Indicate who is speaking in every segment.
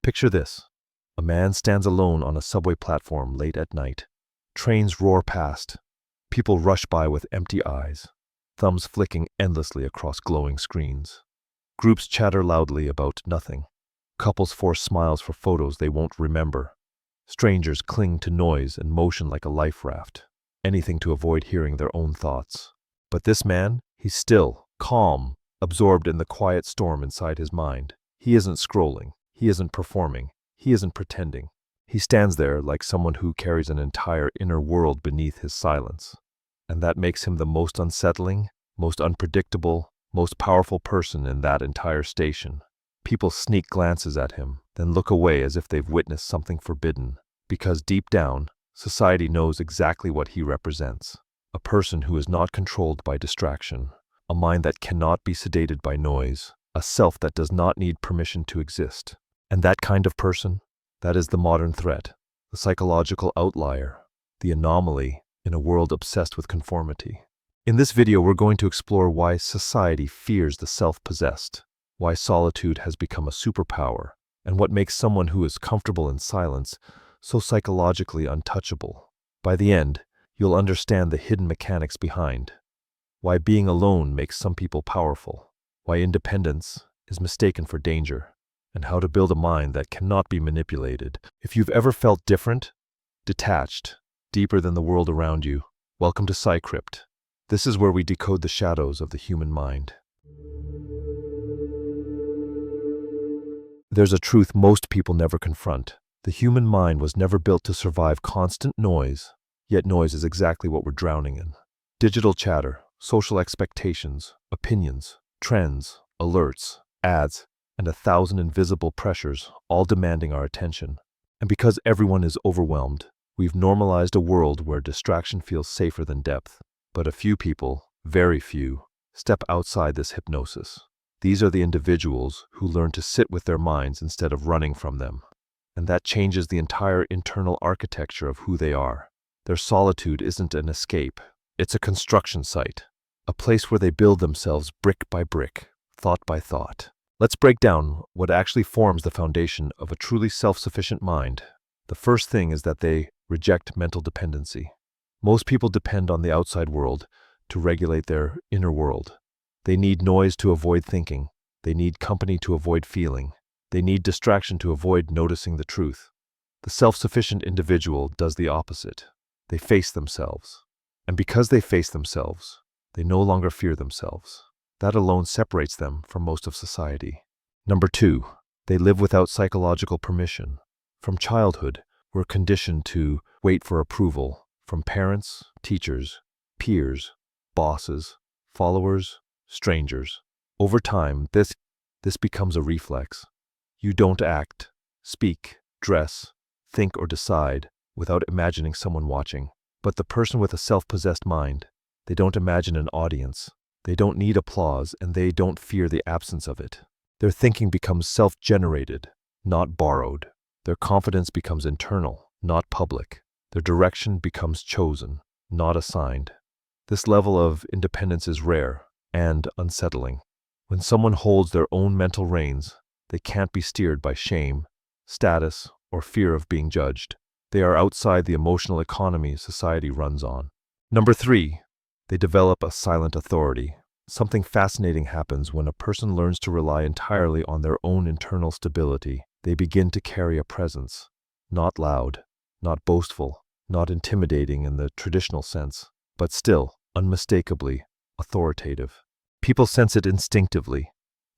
Speaker 1: Picture this. A man stands alone on a subway platform late at night. Trains roar past. People rush by with empty eyes, thumbs flicking endlessly across glowing screens. Groups chatter loudly about nothing. Couples force smiles for photos they won't remember. Strangers cling to noise and motion like a life raft, anything to avoid hearing their own thoughts. But this man, he's still, calm, absorbed in the quiet storm inside his mind. He isn't scrolling. He isn't performing. He isn't pretending. He stands there like someone who carries an entire inner world beneath his silence. And that makes him the most unsettling, most unpredictable, most powerful person in that entire station. People sneak glances at him, then look away as if they've witnessed something forbidden, because deep down, society knows exactly what he represents. A person who is not controlled by distraction, a mind that cannot be sedated by noise, a self that does not need permission to exist. And that kind of person, that is the modern threat, the psychological outlier, the anomaly in a world obsessed with conformity. In this video, we're going to explore why society fears the self-possessed, why solitude has become a superpower, and what makes someone who is comfortable in silence so psychologically untouchable. By the end, you'll understand the hidden mechanics behind, why being alone makes some people powerful, why independence is mistaken for danger, and how to build a mind that cannot be manipulated. If you've ever felt different, detached, deeper than the world around you, welcome to Psycrypt. This is where we decode the shadows of the human mind. There's a truth most people never confront. The human mind was never built to survive constant noise, yet noise is exactly what we're drowning in. Digital chatter, social expectations, opinions, trends, alerts, ads, and 1,000 invisible pressures, all demanding our attention. And because everyone is overwhelmed, we've normalized a world where distraction feels safer than depth. But a few people, very few, step outside this hypnosis. These are the individuals who learn to sit with their minds instead of running from them. And that changes the entire internal architecture of who they are. Their solitude isn't an escape, it's a construction site, a place where they build themselves brick by brick, thought by thought. Let's break down what actually forms the foundation of a truly self-sufficient mind. The first thing is that they reject mental dependency. Most people depend on the outside world to regulate their inner world. They need noise to avoid thinking. They need company to avoid feeling. They need distraction to avoid noticing the truth. The self-sufficient individual does the opposite. They face themselves. And because they face themselves, they no longer fear themselves. That alone separates them from most of society. Number 2, they live without psychological permission. From childhood, we're conditioned to wait for approval from parents, teachers, peers, bosses, followers, strangers. Over time, this becomes a reflex. You don't act, speak, dress, think, or decide without imagining someone watching. But the person with a self-possessed mind, they don't imagine an audience. They don't need applause, and they don't fear the absence of it. Their thinking becomes self-generated, not borrowed. Their confidence becomes internal, not public. Their direction becomes chosen, not assigned. This level of independence is rare and unsettling. When someone holds their own mental reins, they can't be steered by shame, status, or fear of being judged. They are outside the emotional economy society runs on. Number 3, they develop a silent authority. Something fascinating happens when a person learns to rely entirely on their own internal stability. They begin to carry a presence, not loud, not boastful, not intimidating in the traditional sense, but still, unmistakably, authoritative. People sense it instinctively,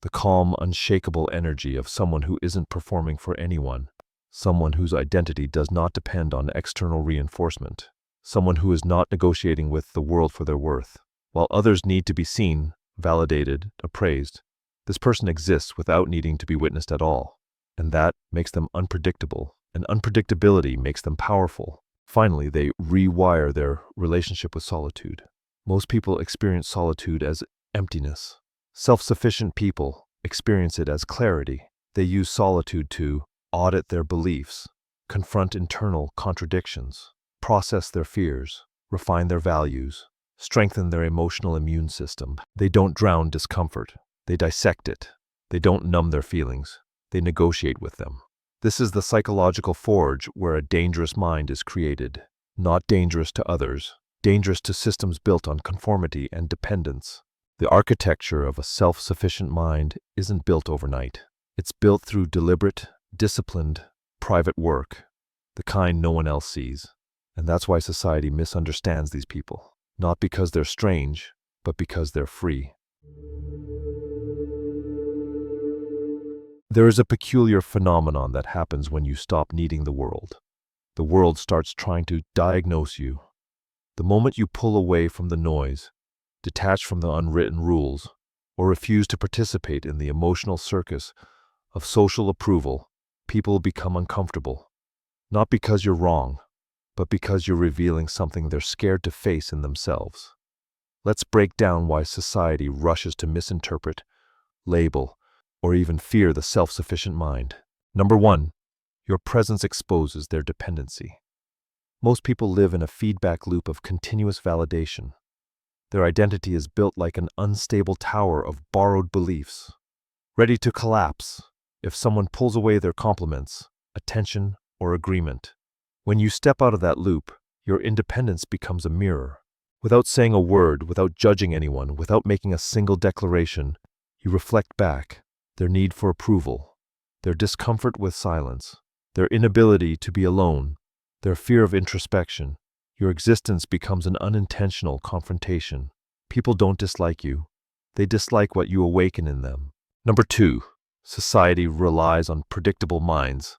Speaker 1: the calm, unshakable energy of someone who isn't performing for anyone, someone whose identity does not depend on external reinforcement, someone who is not negotiating with the world for their worth. While others need to be seen, validated, appraised, this person exists without needing to be witnessed at all, and that makes them unpredictable, and unpredictability makes them powerful. Finally, they rewire their relationship with solitude. Most people experience solitude as emptiness. Self-sufficient people experience it as clarity. They use solitude to audit their beliefs, confront internal contradictions, process their fears, refine their values, strengthen their emotional immune system. They don't drown discomfort. They dissect it. They don't numb their feelings. They negotiate with them. This is the psychological forge where a dangerous mind is created. Not dangerous to others, dangerous to systems built on conformity and dependence. The architecture of a self-sufficient mind isn't built overnight. It's built through deliberate, disciplined, private work, the kind no one else sees. And that's why society misunderstands these people. Not because they're strange, but because they're free. There is a peculiar phenomenon that happens when you stop needing the world. The world starts trying to diagnose you. The moment you pull away from the noise, detach from the unwritten rules, or refuse to participate in the emotional circus of social approval, people become uncomfortable. Not because you're wrong, but because you're revealing something they're scared to face in themselves. Let's break down why society rushes to misinterpret, label, or even fear the self-sufficient mind. Number 1, your presence exposes their dependency. Most people live in a feedback loop of continuous validation. Their identity is built like an unstable tower of borrowed beliefs, ready to collapse if someone pulls away their compliments, attention, or agreement. When you step out of that loop, your independence becomes a mirror. Without saying a word, without judging anyone, without making a single declaration, you reflect back their need for approval, their discomfort with silence, their inability to be alone, their fear of introspection. Your existence becomes an unintentional confrontation. People don't dislike you. They dislike what you awaken in them. Number 2, society relies on predictable minds.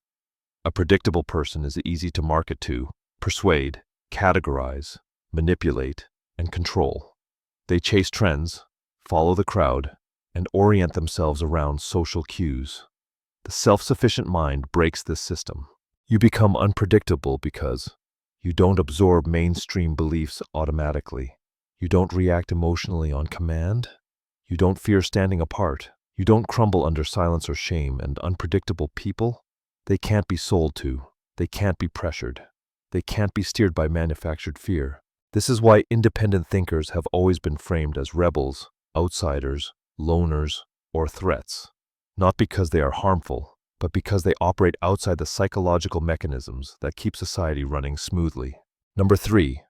Speaker 1: A predictable person is easy to market to, persuade, categorize, manipulate, and control. They chase trends, follow the crowd, and orient themselves around social cues. The self-sufficient mind breaks this system. You become unpredictable because you don't absorb mainstream beliefs automatically. You don't react emotionally on command. You don't fear standing apart. You don't crumble under silence or shame. And unpredictable people, they can't be sold to. They can't be pressured. They can't be steered by manufactured fear. This is why independent thinkers have always been framed as rebels, outsiders, loners, or threats. Not because they are harmful, but because they operate outside the psychological mechanisms that keep society running smoothly. Number 3,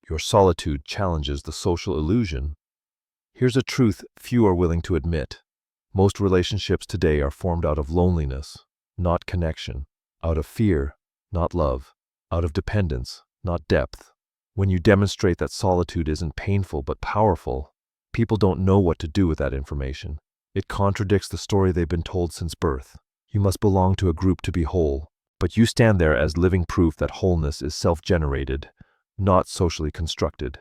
Speaker 1: your solitude challenges the social illusion. Here's a truth few are willing to admit. Most relationships today are formed out of loneliness, not connection, out of fear, not love, out of dependence, not depth. When you demonstrate that solitude isn't painful but powerful, people don't know what to do with that information. It contradicts the story they've been told since birth. You must belong to a group to be whole, but you stand there as living proof that wholeness is self-generated, not socially constructed.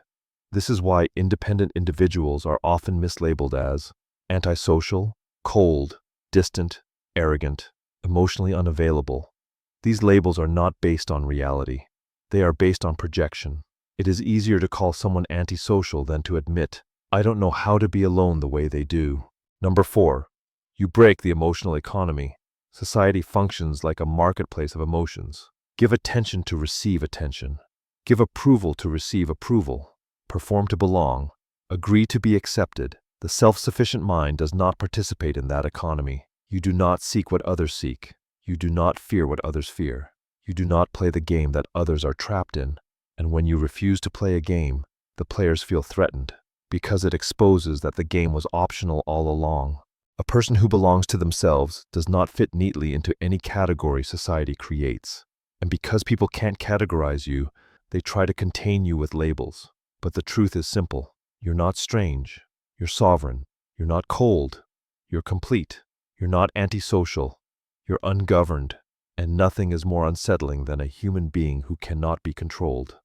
Speaker 1: This is why independent individuals are often mislabeled as antisocial, cold, distant, arrogant, emotionally unavailable. These labels are not based on reality. They are based on projection. It is easier to call someone antisocial than to admit, I don't know how to be alone the way they do. Number 4, you break the emotional economy. Society functions like a marketplace of emotions. Give attention to receive attention. Give approval to receive approval. Perform to belong. Agree to be accepted. The self-sufficient mind does not participate in that economy. You do not seek what others seek. You do not fear what others fear. You do not play the game that others are trapped in. And when you refuse to play a game, the players feel threatened, because it exposes that the game was optional all along. A person who belongs to themselves does not fit neatly into any category society creates. And because people can't categorize you, they try to contain you with labels. But the truth is simple. You're not strange. You're sovereign. You're not cold. You're complete. You're not antisocial. You're ungoverned. And nothing is more unsettling than a human being who cannot be controlled.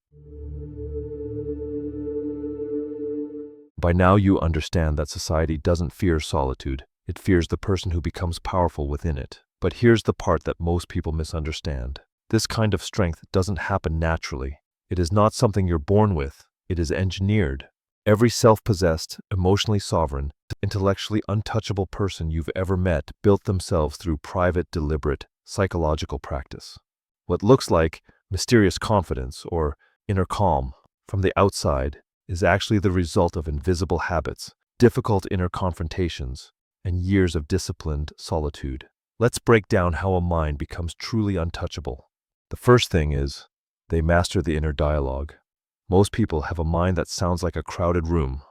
Speaker 1: By now you understand that society doesn't fear solitude. It fears the person who becomes powerful within it. But here's the part that most people misunderstand. This kind of strength doesn't happen naturally. It is not something you're born with. It is engineered. Every self-possessed, emotionally sovereign, intellectually untouchable person you've ever met built themselves through private, deliberate, psychological practice. What looks like mysterious confidence or inner calm from the outside is actually the result of invisible habits, difficult inner confrontations, and years of disciplined solitude. Let's break down how a mind becomes truly untouchable. The first thing is, they master the inner dialogue. Most people have a mind that sounds like a crowded room.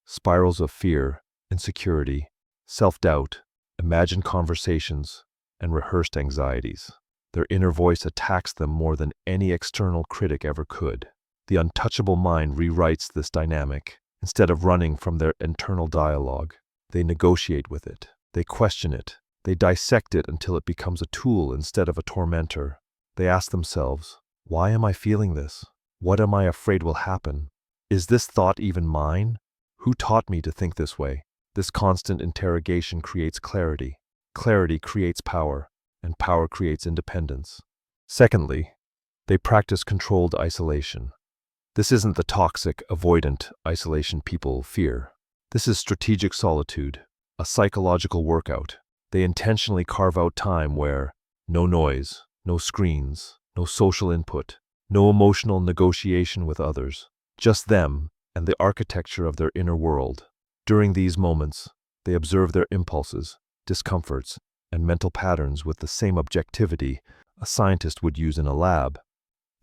Speaker 1: Spirals of fear, insecurity, self-doubt, imagined conversations, and rehearsed anxieties. Their inner voice attacks them more than any external critic ever could. The untouchable mind rewrites this dynamic. Instead of running from their internal dialogue, they negotiate with it. They question it. They dissect it until it becomes a tool instead of a tormentor. They ask themselves, why am I feeling this? What am I afraid will happen? Is this thought even mine? Who taught me to think this way? This constant interrogation creates clarity. Clarity creates power, and power creates independence. Secondly, they practice controlled isolation. This isn't the toxic, avoidant isolation people fear. This is strategic solitude, a psychological workout. They intentionally carve out time where no noise, no screens, no social input, no emotional negotiation with others, just them and the architecture of their inner world. During these moments, they observe their impulses, discomforts, and mental patterns with the same objectivity a scientist would use in a lab.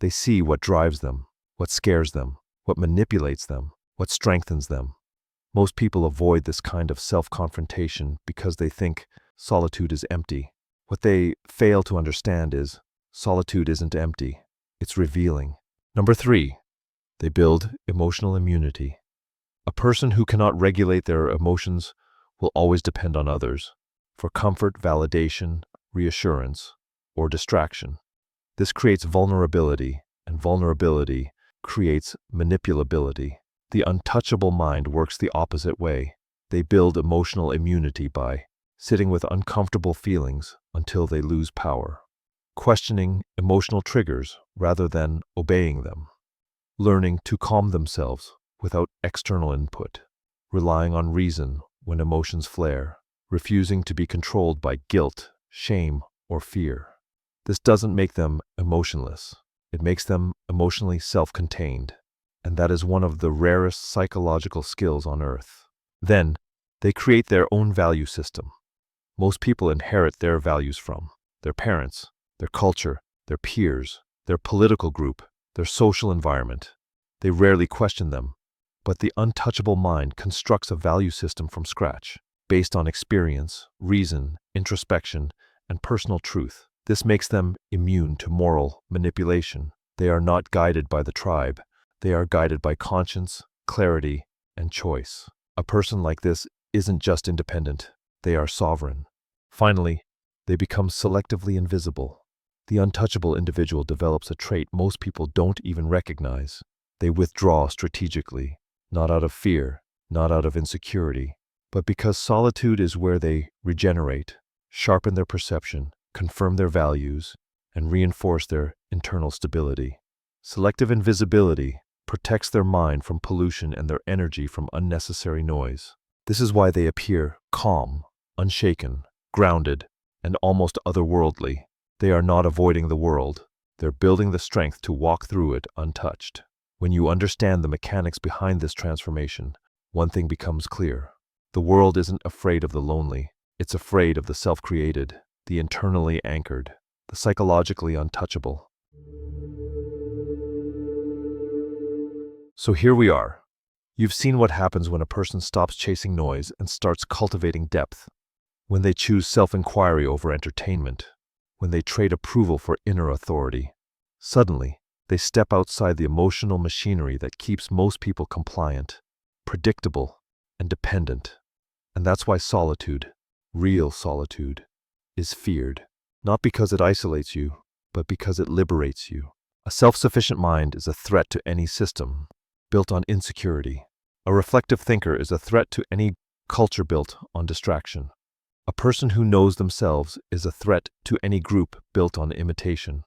Speaker 1: They see what drives them, what scares them, what manipulates them, what strengthens them. Most people avoid this kind of self-confrontation because they think solitude is empty. What they fail to understand is solitude isn't empty, it's revealing. Number 3, they build emotional immunity. A person who cannot regulate their emotions will always depend on others for comfort, validation, reassurance, or distraction. This creates vulnerability, and vulnerability creates manipulability. The untouchable mind works the opposite way. They build emotional immunity by sitting with uncomfortable feelings until they lose power, questioning emotional triggers rather than obeying them, learning to calm themselves without external input, relying on reason when emotions flare, refusing to be controlled by guilt, shame, or fear. This doesn't make them emotionless. It makes them emotionally self-contained, and that is one of the rarest psychological skills on earth. Then, they create their own value system. Most people inherit their values from their parents, their culture, their peers, their political group, their social environment. They rarely question them, but the untouchable mind constructs a value system from scratch, based on experience, reason, introspection, and personal truth. This makes them immune to moral manipulation. They are not guided by the tribe. They are guided by conscience, clarity, and choice. A person like this isn't just independent, they are sovereign. Finally, they become selectively invisible. The untouchable individual develops a trait most people don't even recognize. They withdraw strategically, not out of fear, not out of insecurity, but because solitude is where they regenerate, sharpen their perception, confirm their values, and reinforce their internal stability. Selective invisibility protects their mind from pollution and their energy from unnecessary noise. This is why they appear calm, unshaken, grounded, and almost otherworldly. They are not avoiding the world. They're building the strength to walk through it untouched. When you understand the mechanics behind this transformation, one thing becomes clear. The world isn't afraid of the lonely. It's afraid of the self-created, the internally anchored, the psychologically untouchable. So here we are. You've seen what happens when a person stops chasing noise and starts cultivating depth. When they choose self-inquiry over entertainment. When they trade approval for inner authority. Suddenly, they step outside the emotional machinery that keeps most people compliant, predictable, and dependent. And that's why solitude, real solitude, is feared. Not because it isolates you, but because it liberates you. A self-sufficient mind is a threat to any system built on insecurity. A reflective thinker is a threat to any culture built on distraction. A person who knows themselves is a threat to any group built on imitation.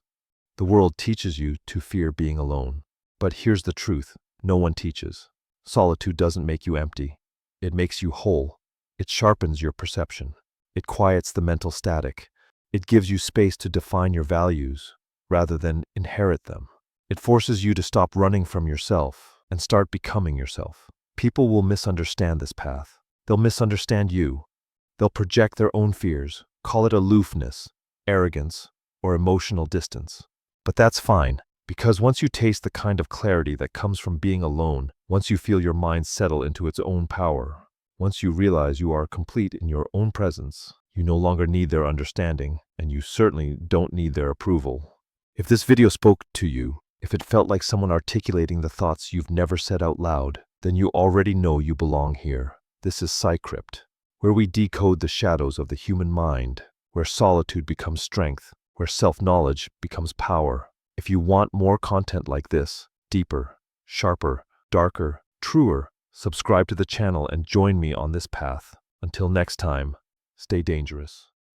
Speaker 1: The world teaches you to fear being alone. But here's the truth, no one teaches. Solitude doesn't make you empty. It makes you whole. It sharpens your perception. It quiets the mental static. It gives you space to define your values rather than inherit them. It forces you to stop running from yourself and start becoming yourself. People will misunderstand this path. They'll misunderstand you. They'll project their own fears, Call it aloofness, arrogance, or emotional distance. But that's fine, because once you taste the kind of clarity that comes from being alone, once you feel your mind settle into its own power, once you realize you are complete in your own presence, you no longer need their understanding, and you certainly don't need their approval. If this video spoke to you, if it felt like someone articulating the thoughts you've never said out loud, then you already know you belong here. This is Psycrypt, where we decode the shadows of the human mind, where solitude becomes strength, where self-knowledge becomes power. If you want more content like this, deeper, sharper, darker, truer, subscribe to the channel and join me on this path. Until next time, stay dangerous.